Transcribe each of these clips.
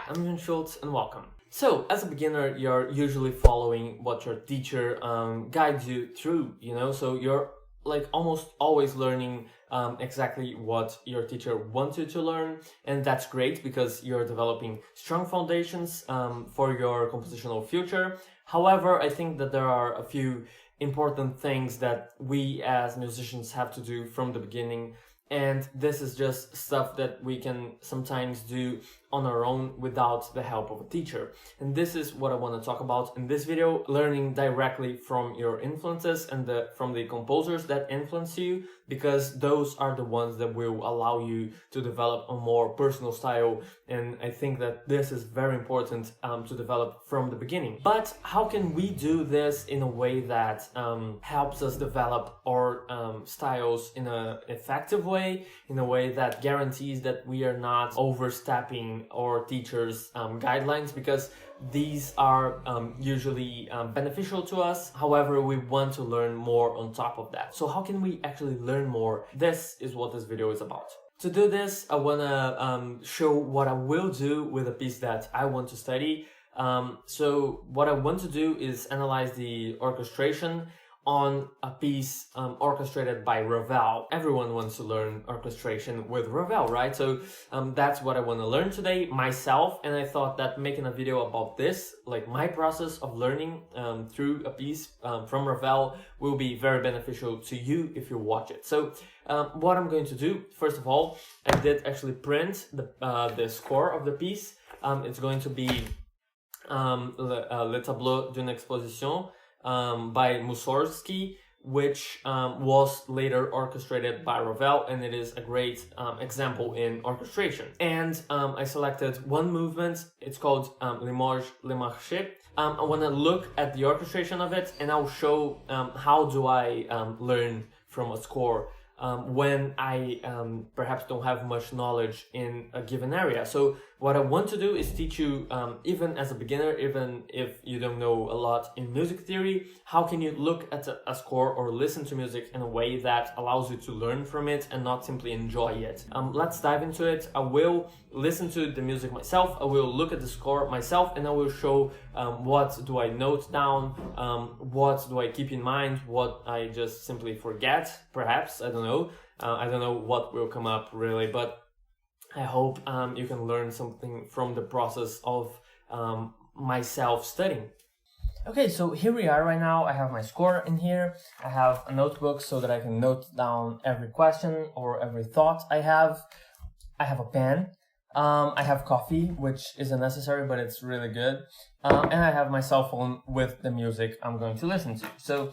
I'm Jean Szulc and welcome. So, as a beginner, you're usually following what your teacher guides you through, so you're like almost always learning exactly what your teacher wants you to learn, and that's great because you're developing strong foundations for your compositional future. However, I think that there are a few important things that we as musicians have to do from the beginning, and this is just stuff that we can sometimes do on our own without the help of a teacher. And this is what I want to talk about in this video, learning directly from your influences and from the composers that influence you, because those are the ones that will allow you to develop a more personal style. And I think that this is very important to develop from the beginning. But how can we do this in a way that helps us develop our styles in an effective way, in a way that guarantees that we are not overstepping our teachers' guidelines, because these are usually beneficial to us. However, we want to learn more on top of that. So how can we actually learn more? This is what this video is about. To do this, I want to show what I will do with a piece that I want to study. So what I want to do is analyze the orchestration on a piece orchestrated by Ravel. Everyone wants to learn orchestration with Ravel, right? So that's what I want to learn today myself, and I thought that making a video about this, like my process of learning through a piece from Ravel, will be very beneficial to you if you watch it. So what I'm going to do, first of all, I did actually print the score of the piece. It's going to be Le Tableau d'une Exposition by Mussorgsky, which was later orchestrated by Ravel, and it is a great example in orchestration. And I selected one movement. It's called Limoges Le Marché. I want to look at the orchestration of it, and I'll show how do I learn from a score when I perhaps don't have much knowledge in a given area. So what I want to do is teach you, even as a beginner, even if you don't know a lot in music theory, how can you look at a score or listen to music in a way that allows you to learn from it and not simply enjoy it. Let's dive into it. I will listen to the music myself, I will look at the score myself, and I will show what do I note down, what do I keep in mind, what I just simply forget, perhaps, I don't know. I don't know what will come up really, but I hope you can learn something from the process of myself studying. Okay, so here we are right now. I have my score in here. I have a notebook so that I can note down every question or every thought I have. I have a pen. I have coffee, which isn't necessary, but it's really good. And I have my cell phone with the music I'm going to listen to. So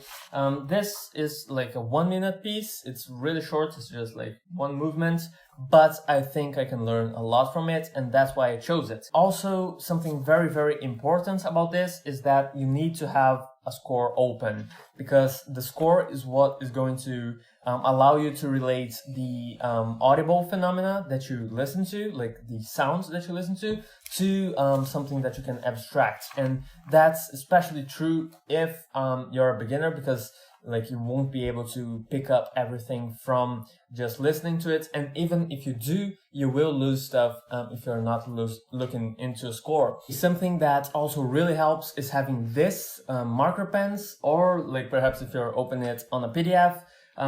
this is like a 1 minute piece. It's really short. It's just like one movement, but I think I can learn a lot from it, and that's why I chose it. Also, something very, very important about this is that you need to have a score open, because the score is what is going to allow you to relate the audible phenomena that you listen to, like the sounds that you listen to something that you can abstract. And that's especially true if you're a beginner, because like you won't be able to pick up everything from just listening to it. And even if you do, you will lose stuff if you're not looking into a score. Something that also really helps is having this marker pens, or like perhaps if you're opening it on a PDF,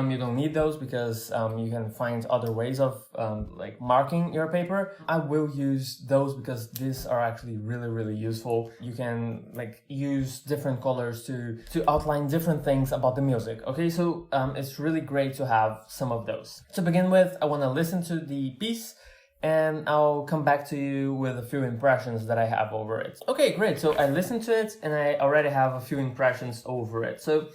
you don't need those because you can find other ways of like marking your paper. I will use those because these are actually really, really useful. You can like use different colors to outline different things about the music. Okay, so it's really great to have some of those. To begin with, I want to listen to the piece, and I'll come back to you with a few impressions that I have over it. Okay, great. So I listened to it and I already have a few impressions over it. So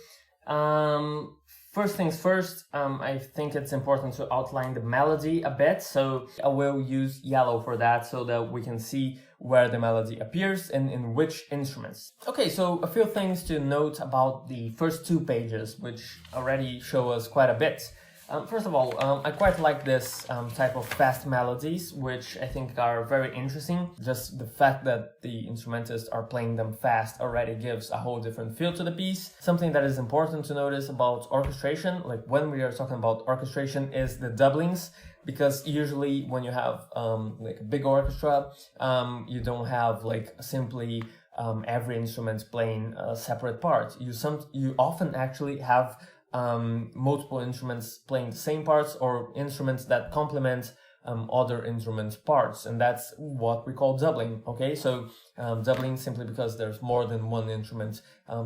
first things first, I think it's important to outline the melody a bit. So I will use yellow for that so that we can see where the melody appears and in which instruments. Okay, so a few things to note about the first two pages, which already show us quite a bit. First of all, I quite like this type of fast melodies, which I think are very interesting. Just the fact that the instrumentalists are playing them fast already gives a whole different feel to the piece. Something that is important to notice about orchestration, like when we are talking about orchestration, is the doublings. Because usually when you have like a big orchestra, you don't have like simply every instrument playing a separate part. You often actually have multiple instruments playing the same parts, or instruments that complement other instrument parts, and that's what we call doubling. Okay, so doubling simply because there's more than one instrument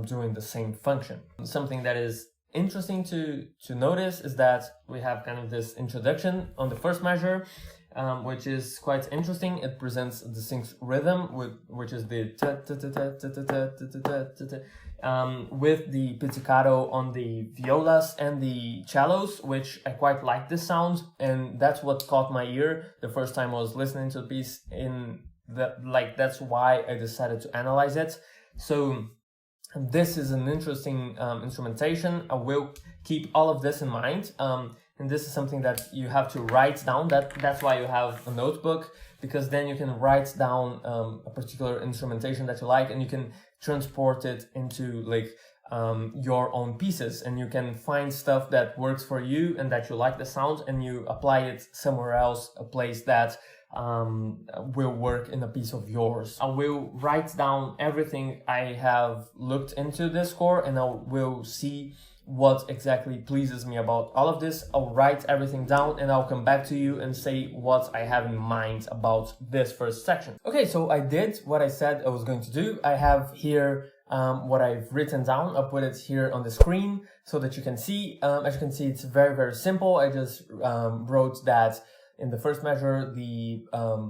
doing the same function. Something that is interesting to notice is that we have kind of this introduction on the first measure, which is quite interesting. It presents a distinct rhythm, which is the with the pizzicato on the violas and the cellos, which I quite like this sound, and that's what caught my ear the first time I was listening to the piece. That's why I decided to analyze it. So this is an interesting instrumentation. I will keep all of this in mind. And this is something that you have to write down. That's why you have a notebook, because then you can write down a particular instrumentation that you like, and you can transport it into like your own pieces, and you can find stuff that works for you and that you like the sound, and you apply it somewhere else, a place that will work in a piece of yours. I will write down everything I have looked into this score, and I will see what exactly pleases me about all of this. I'll write everything down and I'll come back to you and say what I have in mind about this first section. Okay, so I did what I said I was going to do. I have here what I've written down. I'll put it here on the screen so that you can see. As you can see, it's very, very simple. I just wrote that in the first measure,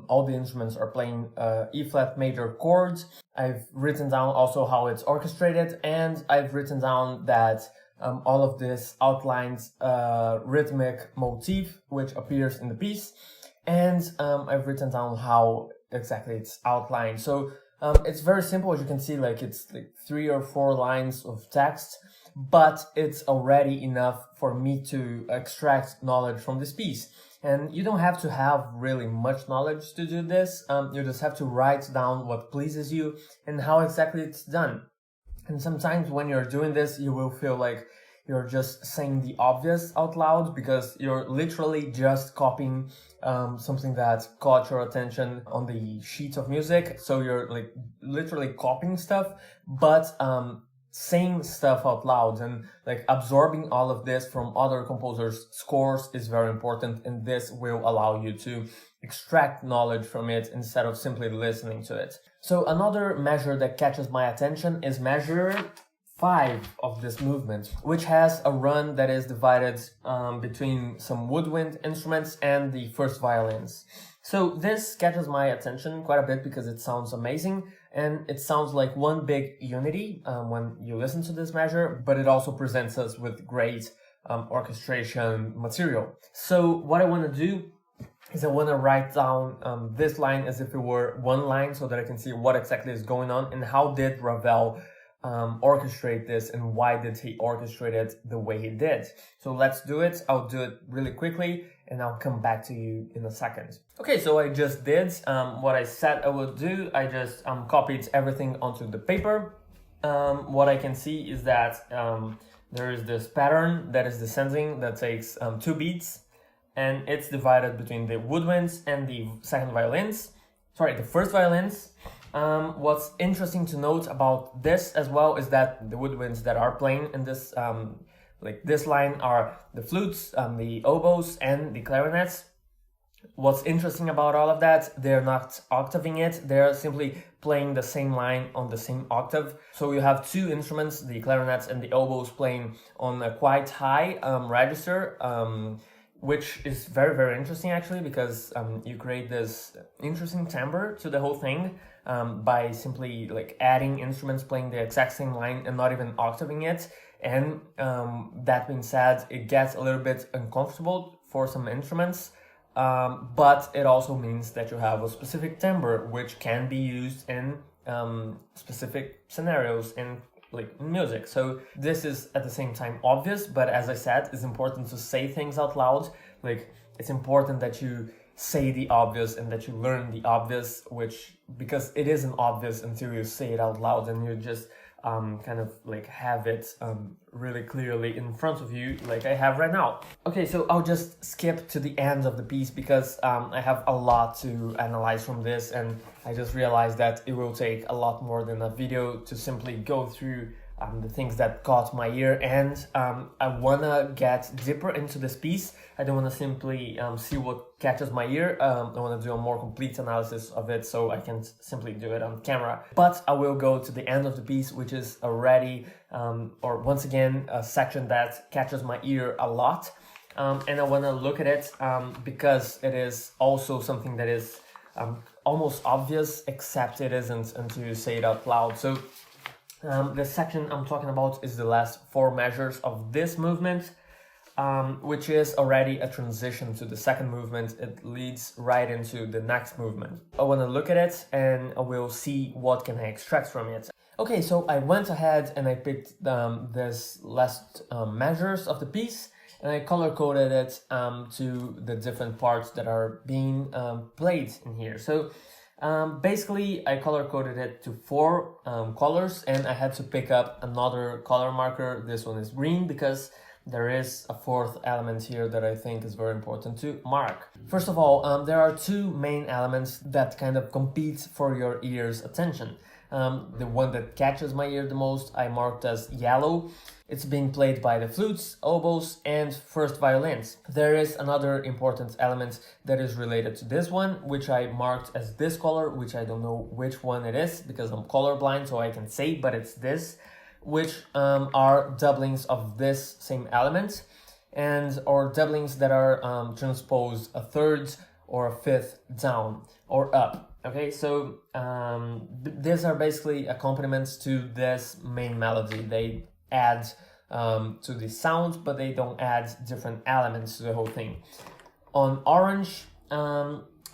all the instruments are playing E-flat major chords. I've written down also how it's orchestrated, and I've written down that all of this outlines a rhythmic motif which appears in the piece, and I've written down how exactly it's outlined. So it's very simple. As you can see, like it's like 3 or 4 lines of text, but it's already enough for me to extract knowledge from this piece. And you don't have to have really much knowledge to do this. You just have to write down what pleases you and how exactly it's done. And sometimes when you're doing this, you will feel like you're just saying the obvious out loud, because you're literally just copying something that caught your attention on the sheet of music. So you're like literally copying stuff, but saying stuff out loud and like absorbing all of this from other composers' scores is very important, and this will allow you to extract knowledge from it instead of simply listening to it. So another measure that catches my attention is measure 5 of this movement, which has a run that is divided between some woodwind instruments and the first violins. So this catches my attention quite a bit because it sounds amazing, and it sounds like one big unity when you listen to this measure, but it also presents us with great orchestration material. So what I want to do is I want to write down this line as if it were one line, so that I can see what exactly is going on and how did Ravel orchestrate this, and why did he orchestrate it the way he did. So let's do it. I'll do it really quickly and I'll come back to you in a second. Okay, so I just did what I said I would do. I just copied everything onto the paper. What I can see is that there is this pattern that is descending that takes 2 beats, and it's divided between the woodwinds and the the first violins. What's interesting to note about this as well is that the woodwinds that are playing in this this line are the flutes, the oboes, and the clarinets. What's interesting about all of that, they're not octaving it, they're simply playing the same line on the same octave. So you have 2 instruments, the clarinets and the oboes, playing on a quite high register, which is very, very interesting actually, because you create this interesting timbre to the whole thing by simply like adding instruments playing the exact same line and not even octaving it. And that being said, it gets a little bit uncomfortable for some instruments, but it also means that you have a specific timbre which can be used in specific scenarios, in like music. So this is at the same time obvious, but as I said, it's important to say things out loud. Like it's important that you say the obvious and that you learn the obvious, which because it isn't obvious until you say it out loud and you just kind of like have it really clearly in front of you like I have right now. Okay, so I'll just skip to the end of the piece because I have a lot to analyze from this, and I just realized that it will take a lot more than a video to simply go through the things that caught my ear, and I wanna get deeper into this piece. I don't wanna simply see what catches my ear. I wanna do a more complete analysis of it, so I can simply do it on camera. But I will go to the end of the piece, which is already, or once again, a section that catches my ear a lot. And I wanna look at it because it is also something that is almost obvious, except it isn't until you say it out loud. So the section I'm talking about is the last 4 measures of this movement, which is already a transition to the second movement. It leads right into the next movement. I want to look at it and I will see what can I extract from it. Okay, so I went ahead and I picked this last measures of the piece, and I color-coded it to the different parts that are being played in here. So basically I color-coded it to 4 colors, and I had to pick up another color marker. This one is green because there is a 4th element here that I think is very important to mark. First of all, there are 2 main elements that kind of compete for your ear's attention. The one that catches my ear the most I marked as yellow. It's being played by the flutes, oboes, and first violins. There is another important element that is related to this one, which I marked as this color, which I don't know which one it is because I'm colorblind, so I can say, but it's this, which are doublings of this same element, and or doublings that are transposed a 3rd or a 5th down or up. Okay, so these are basically accompaniments to this main melody. They add to the sound, but they don't add different elements to the whole thing. On orange,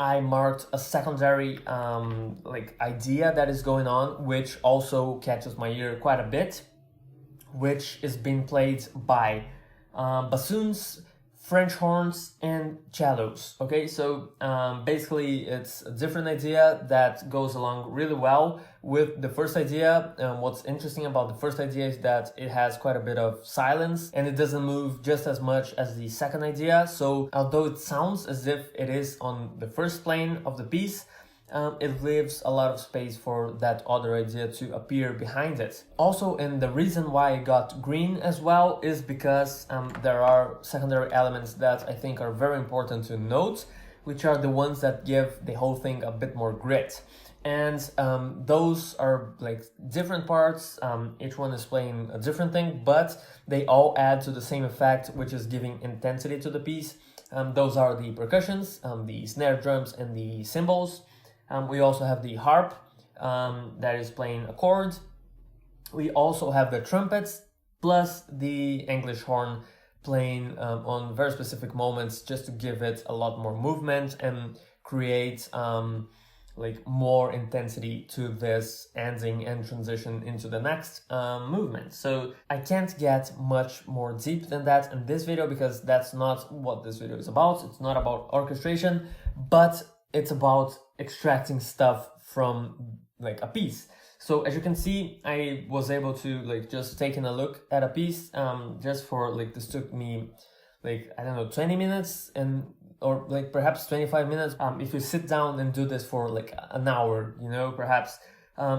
I marked a secondary like idea that is going on, which also catches my ear quite a bit, which is being played by bassoons, French horns, and cellos. Okay, so basically it's a different idea that goes along really well with the first idea. What's interesting about the first idea is that it has quite a bit of silence and it doesn't move just as much as the second idea. So although it sounds as if it is on the first plane of the piece, it leaves a lot of space for that other idea to appear behind it. Also, and the reason why I got green as well is because there are secondary elements that I think are very important to note, which are the ones that give the whole thing a bit more grit. And those are like different parts, each one is playing a different thing, but they all add to the same effect, which is giving intensity to the piece. Those are the percussions, the snare drums, and the cymbals. We also have the harp that is playing a chord. We also have the trumpets plus the English horn playing on very specific moments just to give it a lot more movement and create like more intensity to this ending and transition into the next movement. So I can't get much more deep than that in this video because that's not what this video is about. It's not about orchestration, but it's about extracting stuff from like a piece. So as you can see, I was able to like just taking a look at a piece just for like, this took me like, I don't know, 20 minutes and or like perhaps 25 minutes. If you sit down and do this for like an hour, you know, perhaps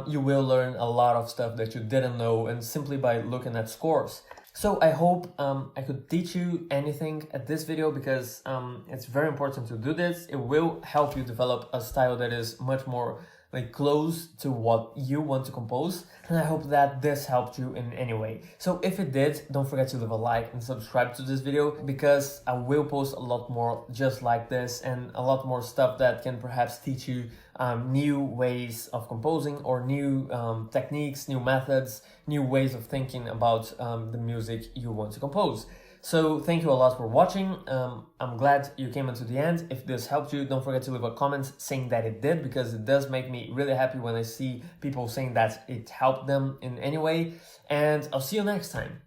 you will learn a lot of stuff that you didn't know, and simply by looking at scores. So I hope I could teach you anything at this video because it's very important to do this. It will help you develop a style that is much more like close to what you want to compose, and I hope that this helped you in any way. So if it did, don't forget to leave a like and subscribe to this video because I will post a lot more just like this and a lot more stuff that can perhaps teach you new ways of composing or new techniques, new methods, new ways of thinking about the music you want to compose. So thank you a lot for watching. I'm glad you came until the end. If this helped you, don't forget to leave a comment saying that it did, because it does make me really happy when I see people saying that it helped them in any way. And I'll see you next time.